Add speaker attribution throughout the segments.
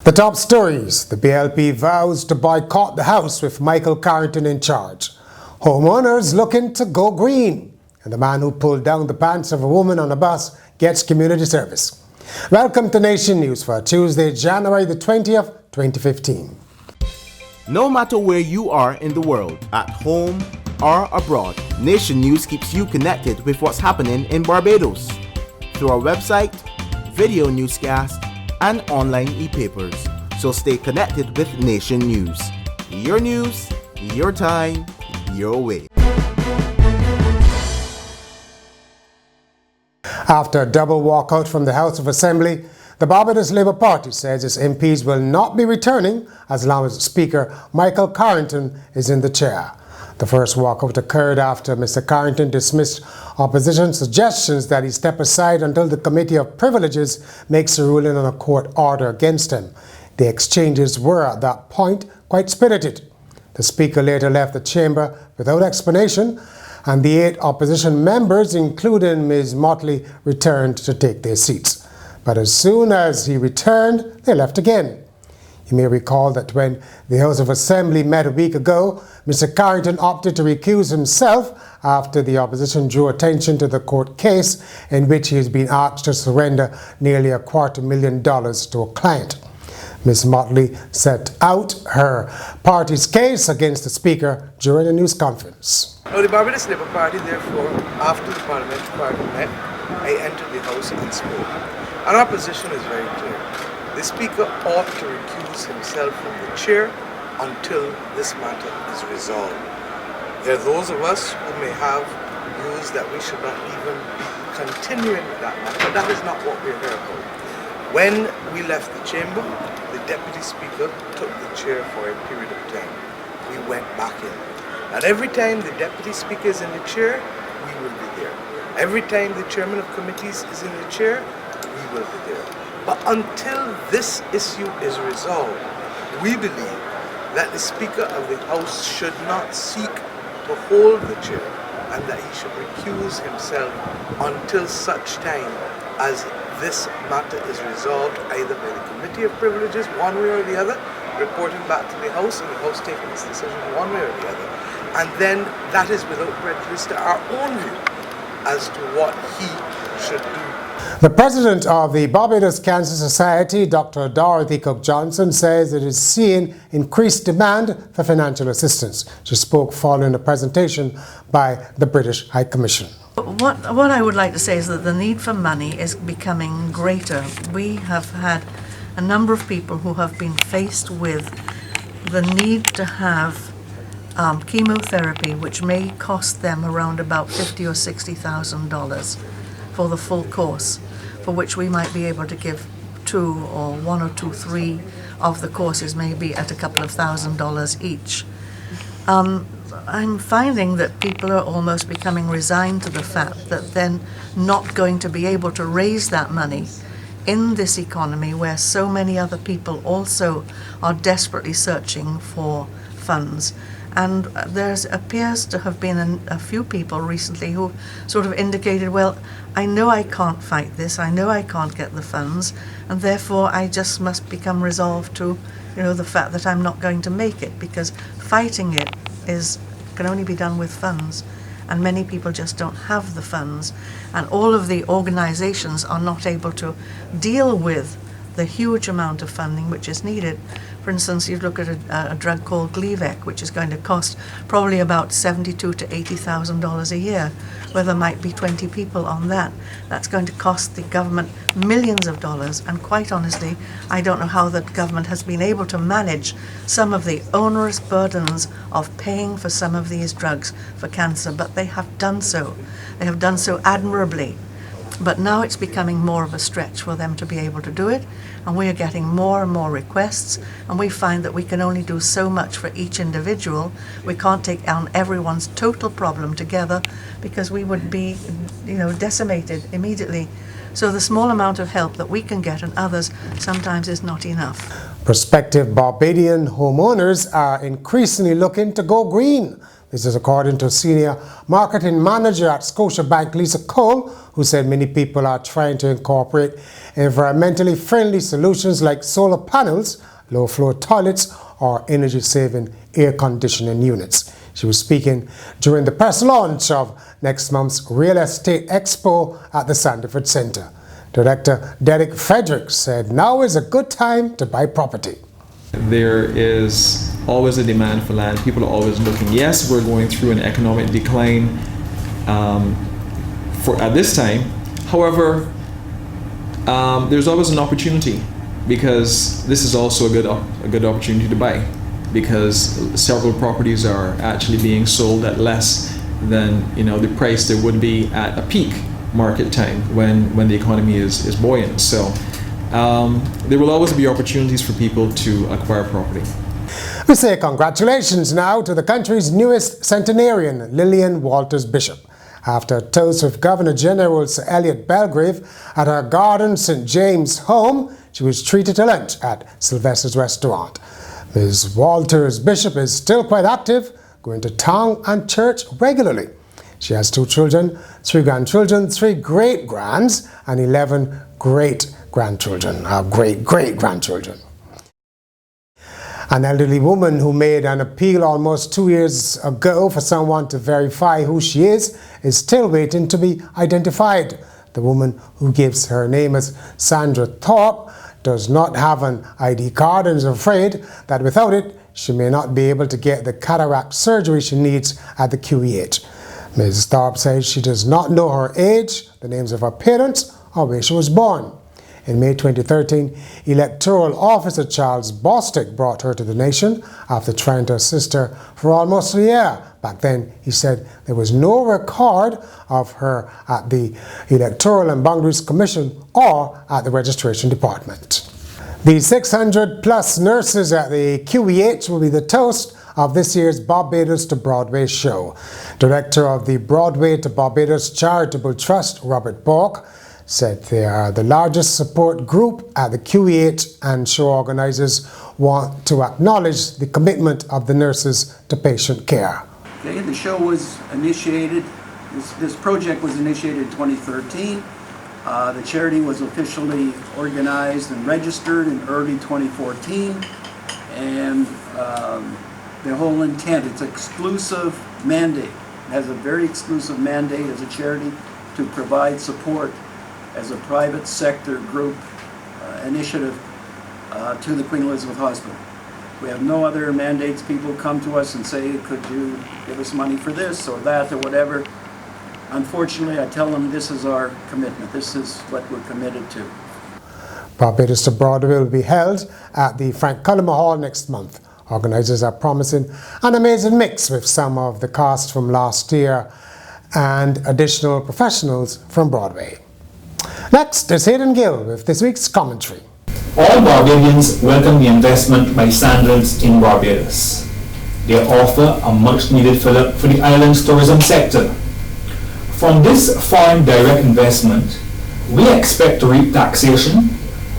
Speaker 1: The top stories: the BLP vows to boycott the House with Michael Carrington in charge. Homeowners looking to go green. And the man who pulled down the pants of a woman on a bus gets community service. Welcome to Nation News for Tuesday, January the 20th, 2015.
Speaker 2: No matter where you are in the world, at home or abroad, Nation News keeps you connected with what's happening in Barbados through our website, video newscast, and online e-papers. So stay connected with Nation News. Your news, your time, your way.
Speaker 1: After a double walkout from the House of Assembly, the Barbados Labour Party says its MPs will not be returning as long as Speaker Michael Carrington is in the chair. The first walkout occurred after Mr. Carrington dismissed opposition suggestions that he step aside until the Committee of Privileges makes a ruling on a court order against him. The exchanges were at that point quite spirited. The Speaker later left the chamber without explanation, and the 8 opposition members, including Ms. Motley, returned to take their seats. But as soon as he returned, they left again. You may recall that when the House of Assembly met a week ago, Mr. Carrington opted to recuse himself after the opposition drew attention to the court case in which he has been asked to surrender nearly $250,000 to a client. Ms. Motley set out her party's case against the Speaker during a news conference.
Speaker 3: Now, the Barbados Labour Party, therefore, after the Parliamentary Party met, I entered the House and spoke. And our position is very clear. The Speaker ought to recuse himself from the chair until this matter is resolved. There are those of us who may have views that we should not even be continuing with that matter, but that is not what we're here about. When we left the chamber, the Deputy Speaker took the chair for a period of time. We went back in. And every time the Deputy Speaker is in the chair, we will be there. Every time the Chairman of Committees is in the chair, we will be there. But until this issue is resolved, we believe that the Speaker of the House should not seek to hold the chair and that he should recuse himself until such time as this matter is resolved either by the Committee of Privileges, one way or the other, reporting back to the House and the House taking its decision one way or the other. And then that is without prejudice to our own view as to what he should do.
Speaker 1: The president of the Barbados Cancer Society, Dr. Dorothy Cook-Johnson, says it is seeing increased demand for financial assistance. She spoke following a presentation by the British High Commission.
Speaker 4: What I would like to say is that the need for money is becoming greater. We have had a number of people who have been faced with the need to have chemotherapy, which may cost them around about $50,000 or $60,000 for the full course, for which we might be able to give 2 or 1 or 2, 3 of the courses, maybe at a couple of $1,000s each. I'm finding that people are almost becoming resigned to the fact that they're not going to be able to raise that money in this economy where so many other people also are desperately searching for funds. And there appears to have been a few people recently who sort of indicated, well, I know I can't fight this, I know I can't get the funds, and therefore I just must become resolved to, the fact that I'm not going to make it, because fighting it can only be done with funds, and many people just don't have the funds, and all of the organizations are not able to deal with the huge amount of funding which is needed. For instance, you look at a drug called Gleevec, which is going to cost probably about $72,000 to $80,000 a year, where there might be 20 people on that. That's going to cost the government millions of dollars, and quite honestly, I don't know how the government has been able to manage some of the onerous burdens of paying for some of these drugs for cancer, but they have done so. They have done so admirably. But now it's becoming more of a stretch for them to be able to do it, and we are getting more and more requests, and we find that we can only do so much for each individual. We can't take on everyone's total problem together because we would be, decimated immediately. So the small amount of help that we can get and others sometimes is not enough.
Speaker 1: Prospective Barbadian homeowners are increasingly looking to go green. This is according to Senior Marketing Manager at Scotiabank, Lisa Cole, who said many people are trying to incorporate environmentally friendly solutions like solar panels, low-floor toilets, or energy-saving air conditioning units. She was speaking during the press launch of next month's Real Estate Expo at the Sandiford Centre. Director Derek Frederick said now is a good time to buy property.
Speaker 5: There is always a demand for land. People are always looking. Yes, we're going through an economic decline at this time. However, there's always an opportunity, because this is also a good opportunity to buy, because several properties are actually being sold at less than the price there would be at a peak market time when the economy is buoyant. So there will always be opportunities for people to acquire property.
Speaker 1: We say congratulations now to the country's newest centenarian, Lillian Walters Bishop. After a toast with Governor General Sir Elliot Belgrave at her Garden St. James home, she was treated to lunch at Sylvester's restaurant. Ms. Walters Bishop is still quite active, going to town and church regularly. She has 2 children, 3 grandchildren, 3 great-grands, and 11 great-grandchildren, great-great-grandchildren. An elderly woman who made an appeal almost 2 years ago for someone to verify who she is still waiting to be identified. The woman, who gives her name as Sandra Thorpe, does not have an ID card and is afraid that without it, she may not be able to get the cataract surgery she needs at the QEH. Ms. Thorpe says she does not know her age, the names of her parents, or where she was born. In May 2013, Electoral Officer Charles Bostic brought her to the nation after trying to assist her for almost a year. Back then, he said there was no record of her at the Electoral and Boundaries Commission or at the Registration Department. The 600-plus nurses at the QEH will be the toast of this year's Barbados to Broadway show. Director of the Broadway to Barbados Charitable Trust, Robert Bork, said they are the largest support group at the QEH, and show organizers want to acknowledge the commitment of the nurses to patient care.
Speaker 6: Okay, the show was initiated, this project was initiated in 2013. The charity was officially organized and registered in early 2014. And the whole intent, it's an exclusive mandate. It has a very exclusive mandate as a charity to provide support as a private sector group initiative to the Queen Elizabeth Hospital. We have no other mandates. People come to us and say, could you give us money for this or that or whatever. Unfortunately, I tell them this is our commitment. This is what we're committed to.
Speaker 1: Barbados to Broadway will be held at the Frank Cullimer Hall next month. Organizers are promising an amazing mix with some of the cast from last year and additional professionals from Broadway. Next is Hayden Gill with this week's commentary.
Speaker 7: All Barbadians welcome the investment by Sandals in Barbados. They offer a much-needed fillip for the island's tourism sector. From this foreign direct investment, we expect to reap taxation,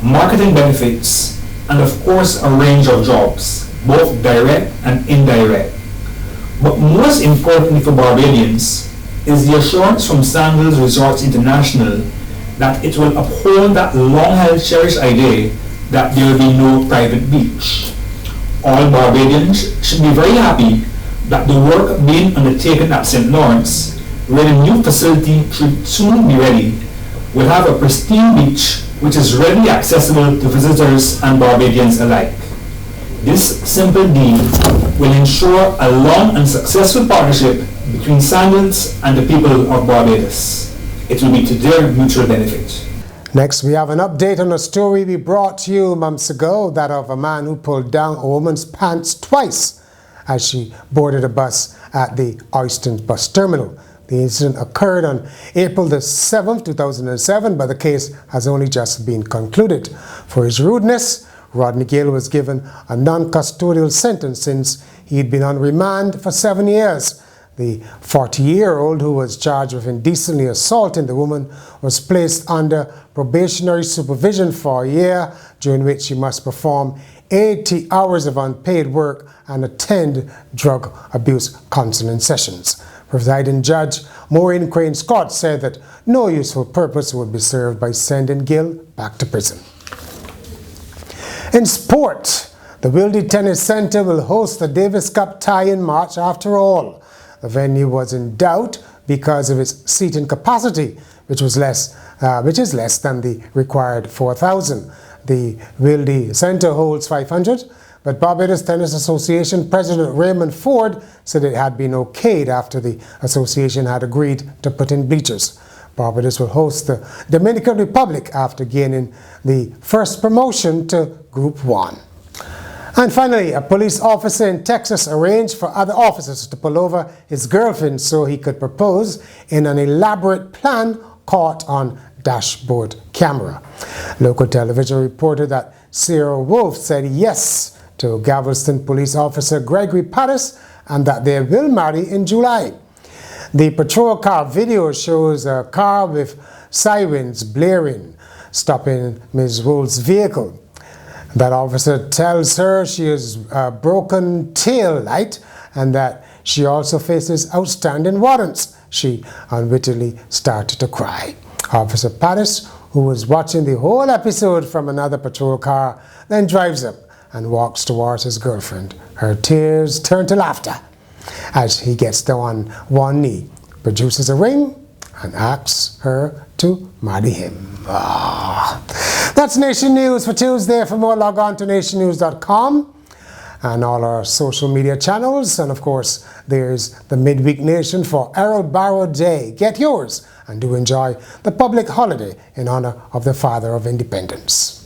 Speaker 7: marketing benefits, and of course a range of jobs, both direct and indirect. But most importantly for Barbadians is the assurance from Sandals Resorts International that it will uphold that long-held cherished idea that there will be no private beach. All Barbadians should be very happy that the work being undertaken at St. Lawrence, where the new facility should soon be ready, will have a pristine beach which is readily accessible to visitors and Barbadians alike. This simple deal will ensure a long and successful partnership between Sandals and the people of Barbados. It will be to their mutual benefit.
Speaker 1: Next, we have an update on a story we brought to you months ago, that of a man who pulled down a woman's pants twice as she boarded a bus at the Oyston bus terminal. The incident occurred on April the 7th, 2007, but the case has only just been concluded. For his rudeness, Rodney Gill was given a non-custodial sentence since he'd been on remand for 7 years. The 40-year-old, who was charged with indecently assaulting the woman, was placed under probationary supervision for a year, during which he must perform 80 hours of unpaid work and attend drug abuse counseling sessions. Presiding Judge Maureen Crane Scott said that no useful purpose would be served by sending Gill back to prison. In sport, the Wildy Tennis Centre will host the Davis Cup tie-in match after all. The venue was in doubt because of its seating capacity, which is less than the required 4,000. The Wildy Centre holds 500, but Barbados Tennis Association President Raymond Ford said it had been okayed after the association had agreed to put in bleachers. Barbados will host the Dominican Republic after gaining the first promotion to Group 1. And finally, a police officer in Texas arranged for other officers to pull over his girlfriend so he could propose in an elaborate plan caught on dashboard camera. Local television reported that Sarah Wolf said yes to Galveston police officer Gregory Pattis and that they will marry in July. The patrol car video shows a car with sirens blaring, stopping Ms. Wolf's vehicle. That officer tells her she has a broken tail light and that she also faces outstanding warrants. She unwittingly started to cry. Officer Pattis, who was watching the whole episode from another patrol car, then drives up and walks towards his girlfriend. Her tears turn to laughter as he gets down on one knee, produces a ring, and asks her to marry him. That's Nation News for Tuesday. For more, log on to nationnews.com and all our social media channels. And of course, there's the Midweek Nation for Errol Barrow Day. Get yours and do enjoy the public holiday in honor of the Father of Independence.